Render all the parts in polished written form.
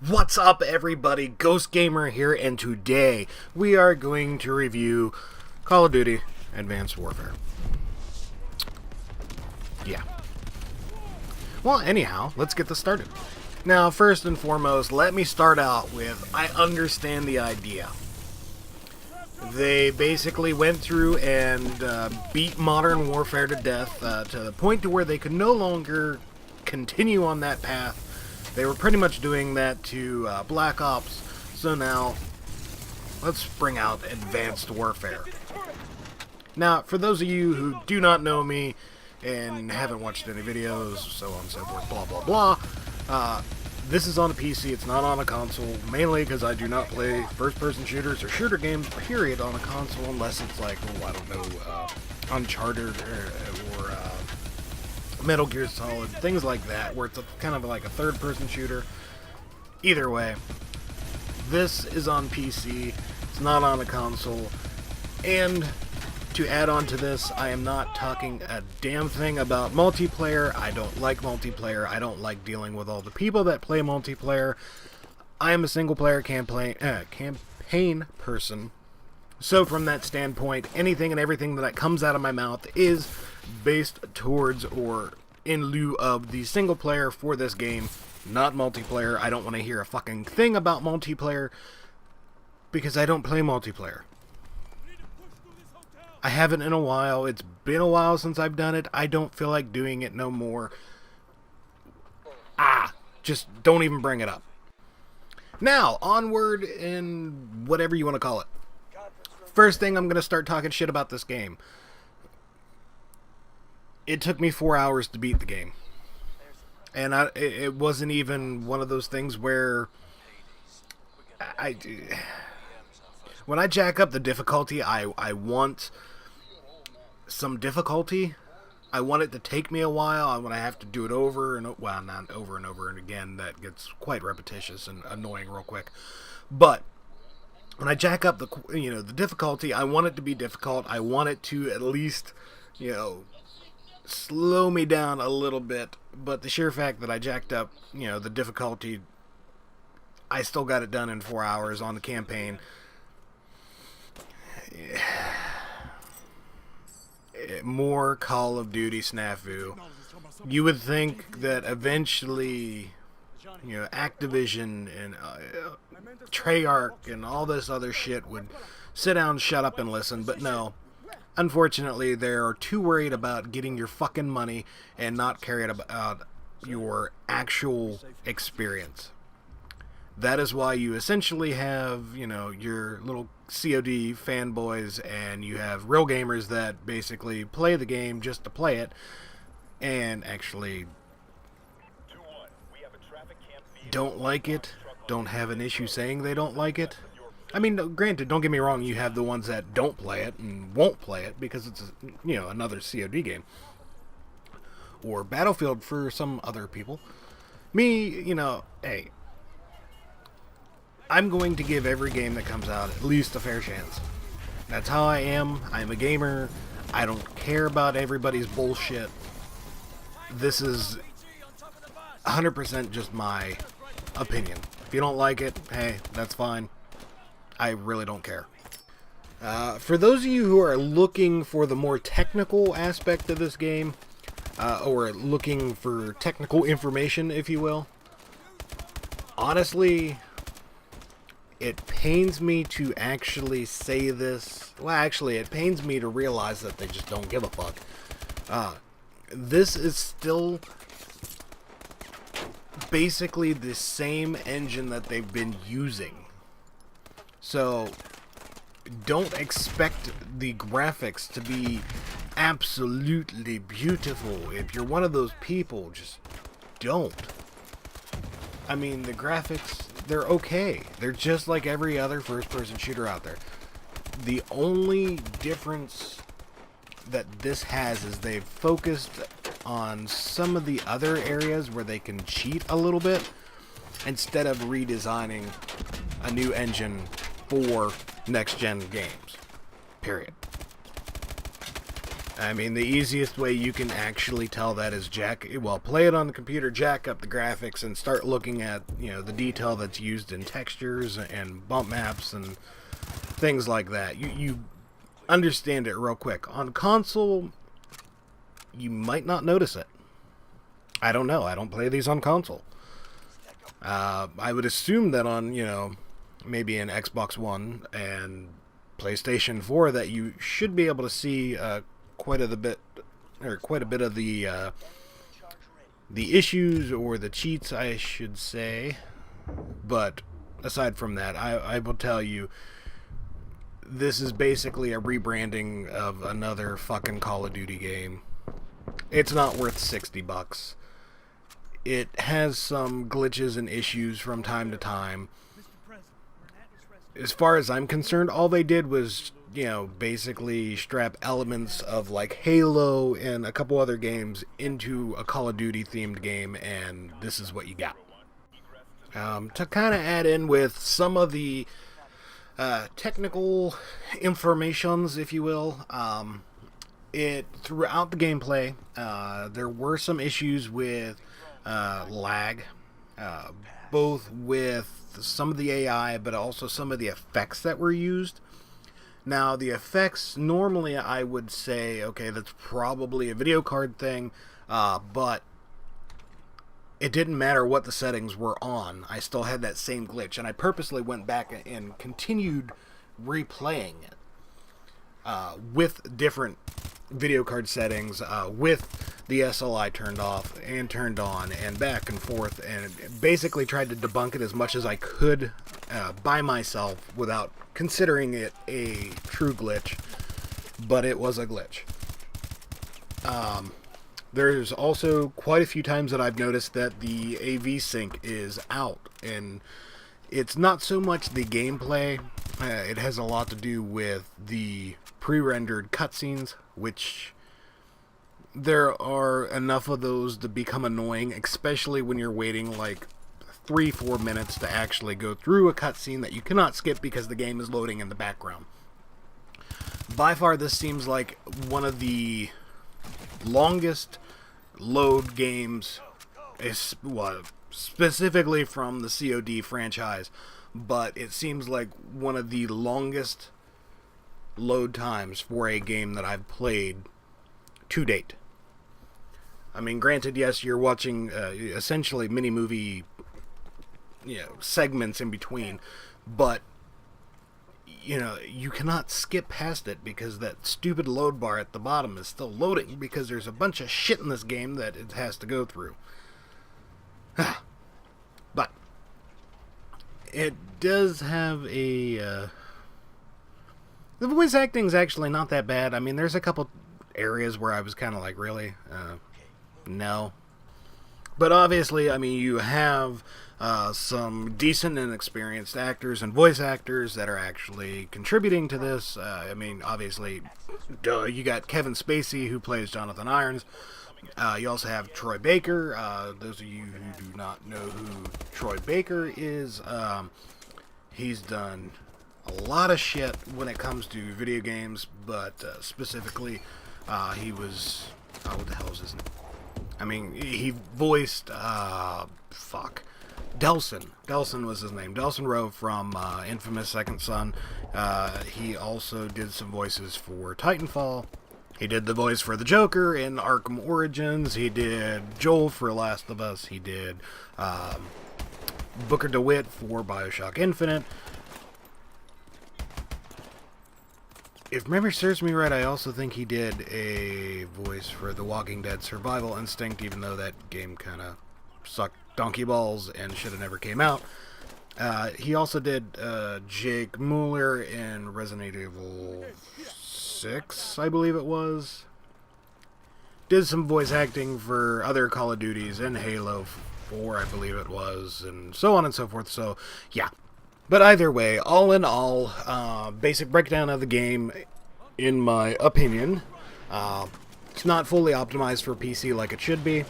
What's up, everybody? Ghost Gamer here, and today we are going to review Call of Duty Advanced Warfare. Yeah. Well, anyhow, let's get this started. Now, first and foremost, let me start out with, I understand the idea. They basically went through and beat Modern Warfare to death to the point to where they could no longer continue on that path. They were pretty much doing that to Black Ops, so now let's bring out Advanced Warfare. Now, for those of you who do not know me and haven't watched any videos, so on and so forth, blah blah blah, this is on a PC, it's not on a console, mainly because I do not play first-person shooters or shooter games, period, on a console, unless it's like, oh, I don't know, Uncharted or Metal Gear Solid, things like that, where it's kind of like a third-person shooter. Either way, this is on PC, it's not on a console, and to add on to this, I am not talking a damn thing about multiplayer. I don't like multiplayer. I don't like dealing with all the people that play multiplayer. I am a single-player campaign person. So from that standpoint, anything and everything that comes out of my mouth is based towards or in lieu of the single player for this game, not multiplayer. I don't want to hear a fucking thing about multiplayer because I don't play multiplayer. I haven't in a while. It's been a while since I've done it. I don't feel like doing it no more. Just don't even bring it up. Now, onward and whatever you want to call it. First thing, I'm going to start talking shit about this game. It took me 4 hours to beat the game. And it wasn't even one of those things where when I jack up the difficulty, I want some difficulty. I want it to take me a while. When I have to do it over and well, not over and over and again, that gets quite repetitious and annoying real quick. But when I jack up the difficulty, I want it to be difficult. I want it to at least, slow me down a little bit. But the sheer fact that I jacked up, the difficulty, I still got it done in 4 hours on the campaign. More Call of Duty snafu. You would think that eventually, Activision and Treyarch and all this other shit would sit down, shut up, and listen, but no. Unfortunately, they're too worried about getting your fucking money and not caring about your actual experience. That is why you essentially have, your little COD fanboys, and you have real gamers that basically play the game just to play it, and actually don't like it, don't have an issue saying they don't like it. I mean, granted, don't get me wrong, you have the ones that don't play it and won't play it because it's, another COD game. Or Battlefield for some other people. Me, hey, I'm going to give every game that comes out at least a fair chance. That's how I am. I'm a gamer. I don't care about everybody's bullshit. This is 100% just my opinion. If you don't like it, hey, that's fine. I really don't care. For those of you who are looking for the more technical aspect of this game, or looking for technical information, if you will, honestly, it pains me to actually say this. Well, actually, it pains me to realize that they just don't give a fuck. This is still basically the same engine that they've been using. So, don't expect the graphics to be absolutely beautiful. If you're one of those people, just don't. I mean, the graphics, they're okay. They're just like every other first-person shooter out there. The only difference that this has is they've focused on some of the other areas where they can cheat a little bit instead of redesigning a new engine for next-gen games. Period. I mean, the easiest way you can actually tell that is play it on the computer, jack up the graphics, and start looking at, the detail that's used in textures and bump maps and things like that. You understand it real quick. On console, you might not notice it. I don't know. I don't play these on console. I would assume that on, maybe an Xbox One and PlayStation 4 that you should be able to see quite a bit of the issues or the cheats, I should say. But aside from that, I will tell you, this is basically a rebranding of another fucking Call of Duty game. It's not worth $60. It has some glitches and issues from time to time. As far as I'm concerned, all they did was, basically strap elements of like Halo and a couple other games into a Call of Duty themed game, and this is what you got. To kind of add in with some of the technical informations, if you will, throughout the gameplay, there were some issues with lag, both with some of the AI, but also some of the effects that were used. Now, the effects, normally I would say, okay, that's probably a video card thing, but it didn't matter what the settings were on. I still had that same glitch, and I purposely went back and continued replaying it with different video card settings, with the SLI turned off and turned on, and back and forth, and basically tried to debunk it as much as I could by myself without considering it a true glitch, but it was a glitch. There's also quite a few times that I've noticed that the AV sync is out, and it's not so much the gameplay, it has a lot to do with the pre-rendered cutscenes, which there are enough of those to become annoying, especially when you're waiting like 3-4 minutes to actually go through a cutscene that you cannot skip because the game is loading in the background. By far, this seems like one of the longest load games, specifically from the COD franchise, but it seems like one of the longest load times for a game that I've played to date. I mean, granted, yes, you're watching essentially mini-movie segments in between, but you cannot skip past it because that stupid load bar at the bottom is still loading because there's a bunch of shit in this game that it has to go through. But it does have the voice acting's actually not that bad. I mean, there's a couple areas where I was kind of like, really? No. But obviously, I mean, you have some decent and experienced actors and voice actors that are actually contributing to this. I mean, obviously, you got Kevin Spacey, who plays Jonathan Irons. You also have Troy Baker. Those of you who do not know who Troy Baker is, he's done a lot of shit when it comes to video games, but specifically, he was... what the hell is his name? I mean, he voiced... Delson. Delson was his name. Delson Rowe from Infamous Second Son. He also did some voices for Titanfall. He did the voice for the Joker in Arkham Origins. He did Joel for Last of Us. He did Booker DeWitt for BioShock Infinite. If memory serves me right, I also think he did a voice for The Walking Dead Survival Instinct, even though that game kind of sucked donkey balls and should have never came out. He also did Jake Mueller in Resident Evil 6, I believe it was. Did some voice acting for other Call of Duties and Halo 4, I believe it was, and so on and so forth. So, yeah. But either way, all in all, basic breakdown of the game, in my opinion. It's not fully optimized for PC like it should be.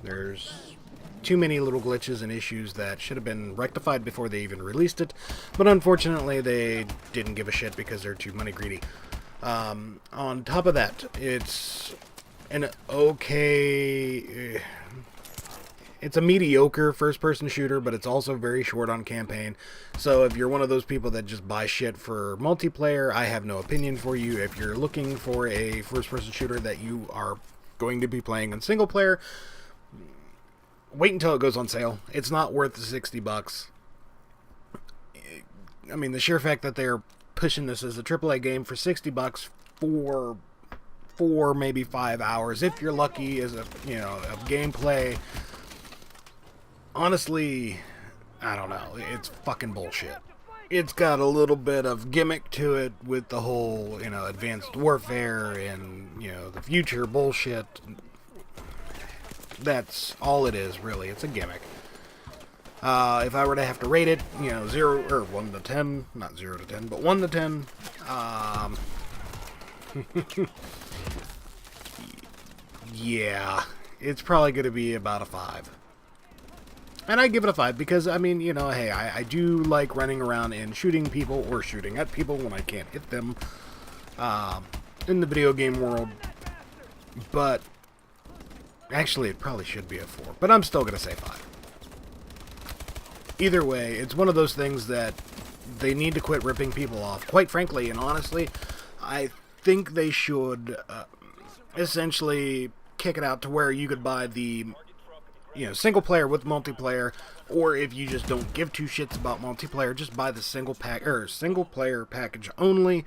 There's too many little glitches and issues that should have been rectified before they even released it. But unfortunately, they didn't give a shit because they're too money greedy. On top of that, it's an okay... It's a mediocre first-person shooter, but it's also very short on campaign. So if you're one of those people that just buy shit for multiplayer, I have no opinion for you. If you're looking for a first-person shooter that you are going to be playing in single player, wait until it goes on sale. It's not worth the $60. I mean, the sheer fact that they're pushing this as a AAA game for $60 for 4, maybe 5 hours, if you're lucky, is a of gameplay. Honestly, I don't know. It's fucking bullshit. It's got a little bit of gimmick to it with the whole, advanced warfare and, the future bullshit. That's all it is, really. It's a gimmick. If I were to have to rate it, 0 or 1 to 10, not 0 to 10, but 1 to 10, yeah, it's probably going to be about a 5. And I give it a 5 because, I mean, hey, I do like running around and shooting people or shooting at people when I can't hit them in the video game world. But actually, it probably should be a 4. But I'm still going to say 5. Either way, it's one of those things that they need to quit ripping people off. Quite frankly and honestly, I think they should essentially kick it out to where you could buy the single player with multiplayer, or if you just don't give two shits about multiplayer, just buy the single player package only.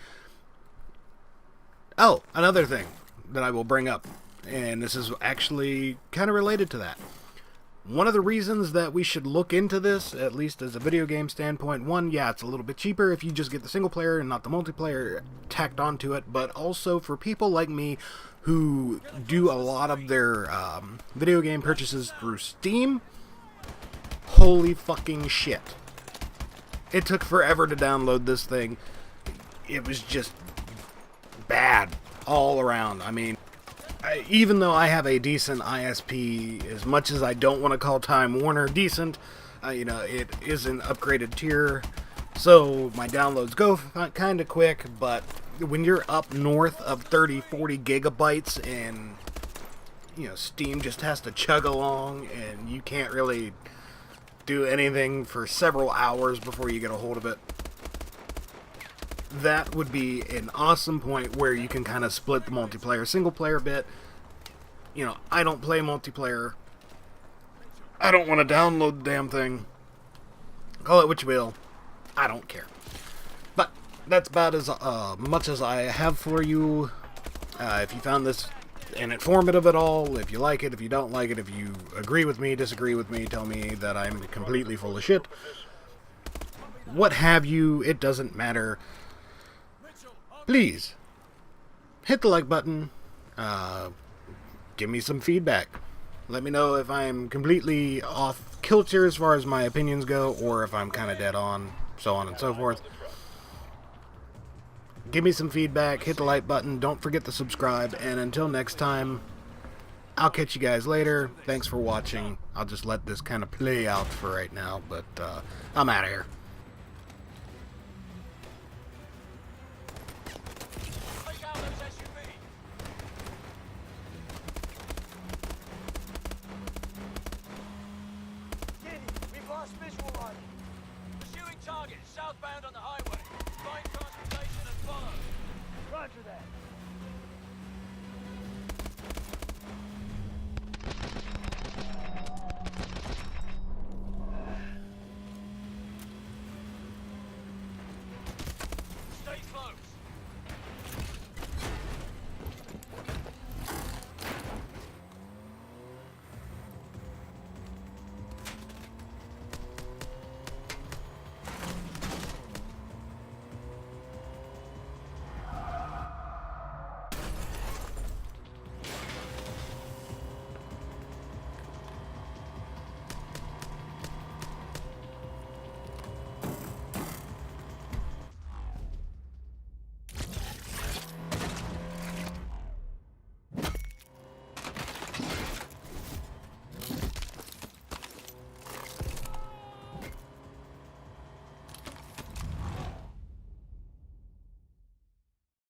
Oh, another thing that I will bring up, and this is actually kind of related to that. One of the reasons that we should look into this, at least as a video game standpoint, one, yeah, it's a little bit cheaper if you just get the single player and not the multiplayer tacked onto it, but also for people like me who do a lot of their video game purchases through Steam, holy fucking shit. It took forever to download this thing. It was just bad all around. I mean, even though I have a decent ISP, as much as I don't want to call Time Warner decent, it is an upgraded tier, so my downloads go kind of quick, but when you're up north of 30-40 gigabytes and Steam just has to chug along and you can't really do anything for several hours before you get a hold of it, that would be an awesome point where you can kind of split the multiplayer single player bit. I don't play multiplayer. I don't want to download the damn thing. Call it what you will. I don't care. But that's about as much as I have for you. If you found this informative at all, if you like it, if you don't like it, if you agree with me, disagree with me, tell me that I'm completely full of shit. What have you, it doesn't matter. Please, hit the like button. Give me some feedback. Let me know if I'm completely off kilter as far as my opinions go, or if I'm kind of dead on, so on and so forth. Give me some feedback, hit the like button, don't forget to subscribe, and until next time, I'll catch you guys later. Thanks for watching. I'll just let this kind of play out for right now, but I'm out of here. Southbound on the highway. Find transportation and follow. Roger that.